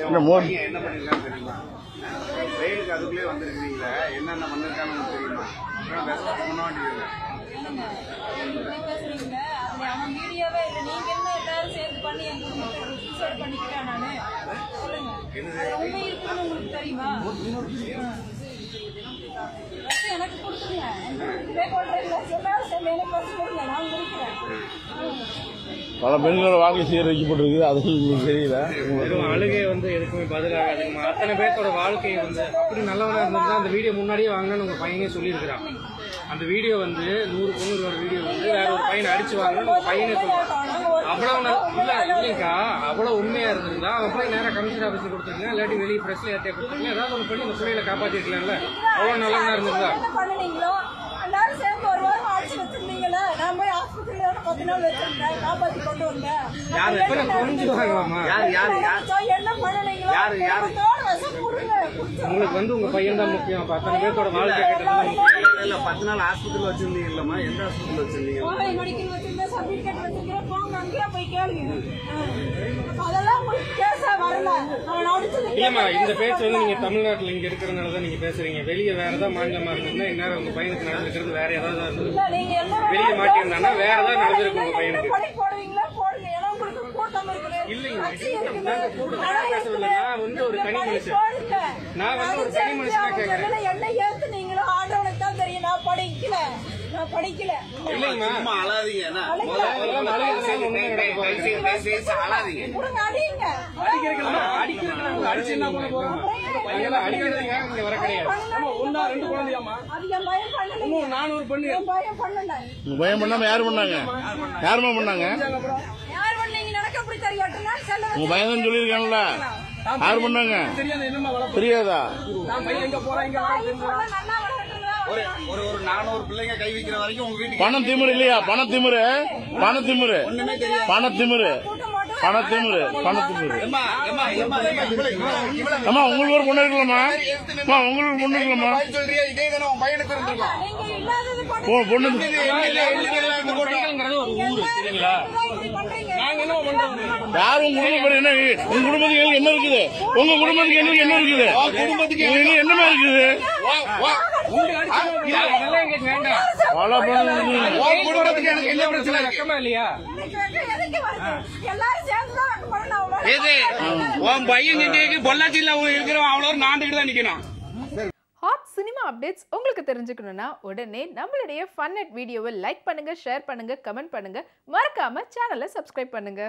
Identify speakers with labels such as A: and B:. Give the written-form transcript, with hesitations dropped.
A: என்ன பண்ணிருக்கான்னு தெரியுமா? வெயிலுக்கு அதுக்குள்ளே வந்துருக்கீங்களா? என்னென்ன பண்ணிருக்கான்னு தெரியுமா? முன்னாடி
B: எனக்கு கொடுத்துருங்க.
C: பல பெண்களோட வாழ்க்கை சீரழிக்கப்பட்டிருக்கு. அது உங்களுக்கு தெரியல.
D: அழுகை எதுக்குமே பதிலாக அத்தனை பேர்த்தோட வாழ்க்கையை அப்படி நல்லவனா இருந்தா அந்த வீடியோ முன்னாடியே வாங்கணும்னு உங்க பையனே சொல்லியிருக்கிறான். அந்த வீடியோ 100 பொண்ணுகளோட வீடியோ வேற ஒரு பையனை அடிச்சு வாங்கணும்னு உங்க பையனே சொல்றான். அவ்வளவு இல்லைங்கக்கா, அவ்வளவு உண்மையா இருந்திருந்தா அவன் போய் நேரம் கமிஷனர் ஆபீஸ் கொடுத்துருக்கேன், இல்லாட்டி வெளியே பிரஸ்ல ஏற்றியா கொடுத்துருக்கேன், ஏதாவது ஒன்று பண்ணி அந்த பிள்ளைகளை காப்பாத்திருக்கலாம்ல. அவ்வளவு நல்லவனா இருந்திருந்தா
B: எல்லாரும் சேர்ந்து ஒரு வாரம் ஆட்சி வச்சிருந்தீங்களா? நான் போய் ஆஸ்பத்திரியில 10 நாள் வச்சிருந்தேன், காப்பாத்தி கொண்டு வந்தேன். என்ன பண்ணீங்களோ
D: உங்களுக்கு உங்க பையன் தான் முக்கியம். அத்தனை பேர்த்தோட வாழ்க்கை
A: இல்ல 10 நாள் ஹாஸ்பிட்டல் வச்சிருந்தீங்கல்லம்மா? எந்த ஹாஸ்பிட்டல் வச்சிருந்தீங்க?
B: மெடிக்கல் வச்சிருந்தேன், சர்டிபிகேட் வச்சிருக்கேன். போங்க அங்கேயே போய் கேளுங்க. அதெல்லாம் உங்களுக்கு கேஸா வரல. அவன் அடிச்சது
D: இல்லம்மா. இந்த பேச்சு நீங்க தமிழ்நாட்டுல இங்க இருக்கிறதுனாலதான் நீங்க பேசுறீங்க. வெளியே வேற ஏதாவது மாநிலமா இருந்ததுன்னா இந்நேரம் உங்க பையனுக்கு நடந்திருக்கிறது வேற ஏதாவது வெளியே மாட்டியிருந்தாங்கன்னா வேற ஏதாவது நடந்திருக்கு உங்க பையனுக்கு.
B: போடுவீங்களா? போடுங்க. ஏன்னா உங்களுக்கு கூட்டம் இருக்குது.
D: இல்லைங்க, பேசவில்லை. நான் ஒரு தனி மனுஷன். நான் ஒரு தனி மனுஷனா கேட்கறேன்.
B: என்ன ஏத்துனீங்களோ ஆண்டவனுக்கு தான் தெரியும். நான் படிக்கல.
A: இல்லைங்கம்மா, அழாதீங்க. அழாதீங்க.
D: அடிச்சு என்ன பண்ண போறோம்? அடிக்கிறதுக்காக இங்க வர கிடையாது. 1 2 குழந்தையாமா? 400 பண்ணு.
C: உங்க பையன் பண்ணாம யாரு பண்ணாங்க? யாருமா பண்ணாங்க? உங்க பையன் தான் சொல்லியிருக்காங்கல்ல. யாரு பண்ணாங்க? தெரியாதா?
A: ஒரு 400 பிள்ளைங்க கை வைக்கிற வரைக்கும் உங்க வீட்டுக்கு
C: பணம் திமிரு இல்லையா? பணத்திமிரு. அம்மா உங்களுக்கு ஒரு பொண்ணு இருக்கலாமா? உங்களுக்கு பொண்ணு இருக்கலாமா?
A: சொல்றியா? இதே தானே உன் பையனுக்கு இருந்திருக்கும்.
C: பொண்ணு யாரும் உங்க குடும்பம் என்ன? உங்க குடும்பத்துக்கு என்ன இருக்குது? உங்க குடும்பத்துக்கு என்ன இருக்குது? குடும்பத்துக்கு என்னமா இருக்குது? பல
A: குடும்பத்துக்கு எனக்கு என்ன பிரச்சனை
D: இருக்கு இல்லையா?
A: உன் பையன் பொள்ளாச்சியில் இருக்கிறவன் அவ்வளோ நாண்டுகிட்டு தான் நிக்கணும்.
E: ஹாட் சினிமா அப்டேட்ஸ் உங்களுக்கு தெரிஞ்சுக்கணும்னா உடனே நம்மளுடைய ஃபன் நெட் வீடியோவை லைக் பண்ணுங்க, ஷேர் பண்ணுங்க, கமெண்ட் பண்ணுங்க, மறக்காம சேனலை சப்ஸ்கிரைப் பண்ணுங்க.